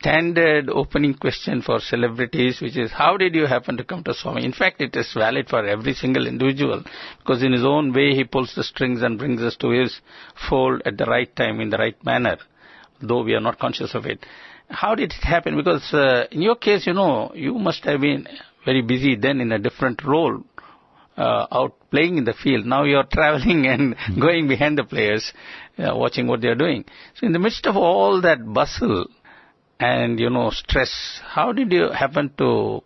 standard opening question for celebrities, which is, how did you happen to come to Swami? In fact, it is valid for every single individual, because in his own way, he pulls the strings and brings us to his fold at the right time, in the right manner, though we are not conscious of it. How did it happen? Because in your case, you must have been very busy then in a different role, out playing in the field. Now you are traveling and going behind the players, watching what they are doing. So in the midst of all that bustle and, stress, how did you happen to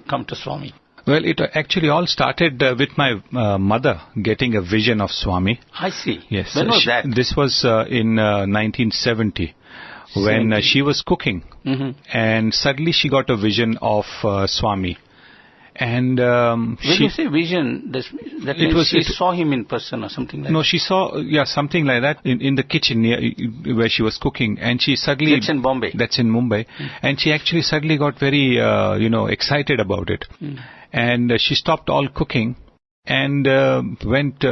come to Swami? Well, it actually all started with my mother getting a vision of Swami. I see. Yes. When was that? This was in 1970. When she was cooking, and suddenly she got a vision of Swami. And when you say vision, that means she saw him in person or something like that? No, she saw, something like that in the kitchen where she was cooking. And she suddenly... That's in Bombay. That's in Mumbai. And she actually suddenly got very, excited about it. And she stopped all cooking and went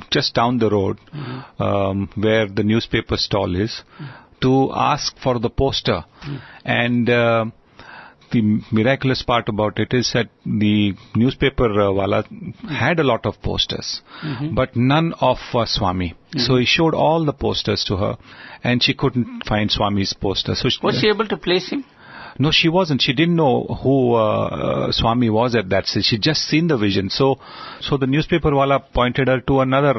just down the road where the newspaper stall is to ask for the poster. And... the miraculous part about it is that the newspaper wala had a lot of posters, but none of Swami. So he showed all the posters to her, and she couldn't find Swami's poster. So was she able to place him? No, she wasn't. She didn't know who Swami was at that stage. She just seen the vision. So the newspaper wala pointed her to another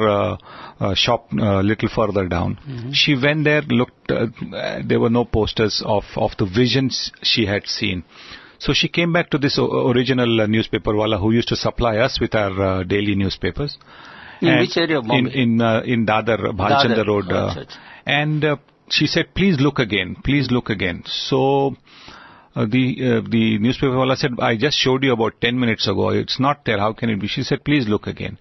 shop little further down. She went there, looked. There were no posters of the visions she had seen. So she came back to this original newspaper wala who used to supply us with our daily newspapers. In which area of Bombay? In Dadar, Bhalchandra Road. And she said, please look again. Please look again. So... The newspaper wala said, I just showed you about 10 minutes ago. It's not there. How can it be? She said, please look again.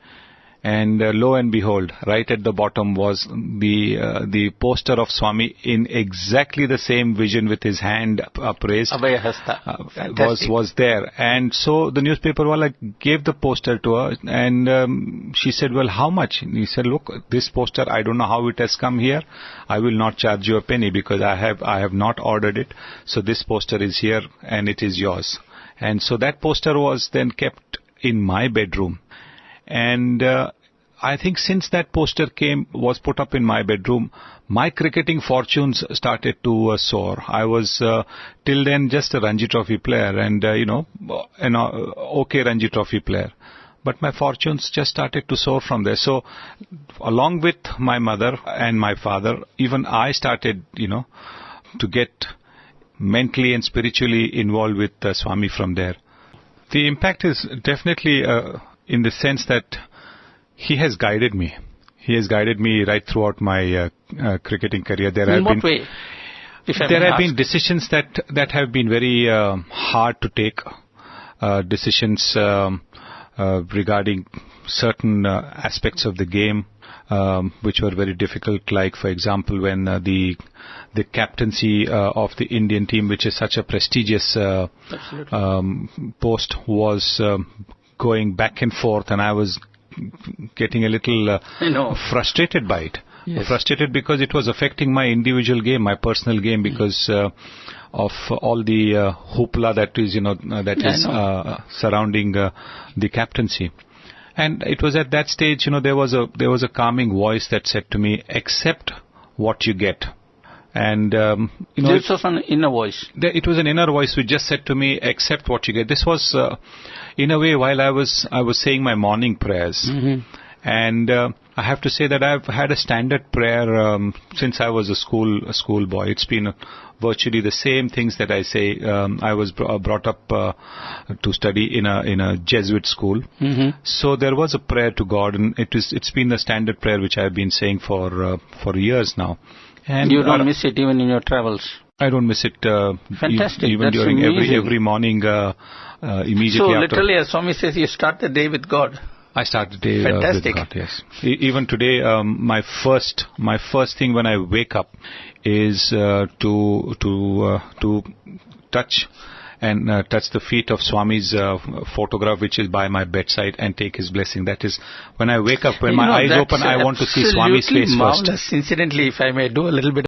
And lo and behold, right at the bottom was the poster of Swami in exactly the same vision with his hand upraised. Was there. And so the newspaper wala gave the poster to her, and she said, well, how much? And he said, look, this poster, I don't know how it has come here. I will not charge you a penny because I have not ordered it. So this poster is here and it is yours. And so that poster was then kept in my bedroom. And I think since that poster was put up in my bedroom, my cricketing fortunes started to soar. I was till then just a Ranji Trophy player and, an okay Ranji Trophy player. But my fortunes just started to soar from there. So along with my mother and my father, even I started, to get mentally and spiritually involved with Swami from there. The impact is definitely... in the sense that he has guided me. He has guided me right throughout my cricketing career. In what way? There have been decisions that have been very hard to take. Decisions regarding certain aspects of the game, which were very difficult. Like, for example, when the captaincy of the Indian team, which is such a prestigious post, was going back and forth, and I was getting a little frustrated by it. Yes. Frustrated because it was affecting my individual game, my personal game, because of all the hoopla that is surrounding the captaincy. And it was at that stage, there was a calming voice that said to me, accept what you get. And this was an inner voice. It was an inner voice which just said to me, accept what you get. This was in a way while I was saying my morning prayers. And I have to say that I've had a standard prayer since I was a school boy. It's been virtually the same things that I say. I was brought up to study in a Jesuit school. So there was a prayer to God, and it's been the standard prayer which I've been saying for years now. And you don't miss it even in your travels? I don't miss it. Fantastic. Even That's during amazing. every morning, immediately so after. So literally, as Swami says, you start the day with God. I start the day with God, yes. Even today, my first thing when I wake up is to touch the feet of Swami's photograph, which is by my bedside, and take his blessing. That is, when I wake up, when my eyes open, I want to see Swami's face marvelous. first. Incidentally, if I may do a little bit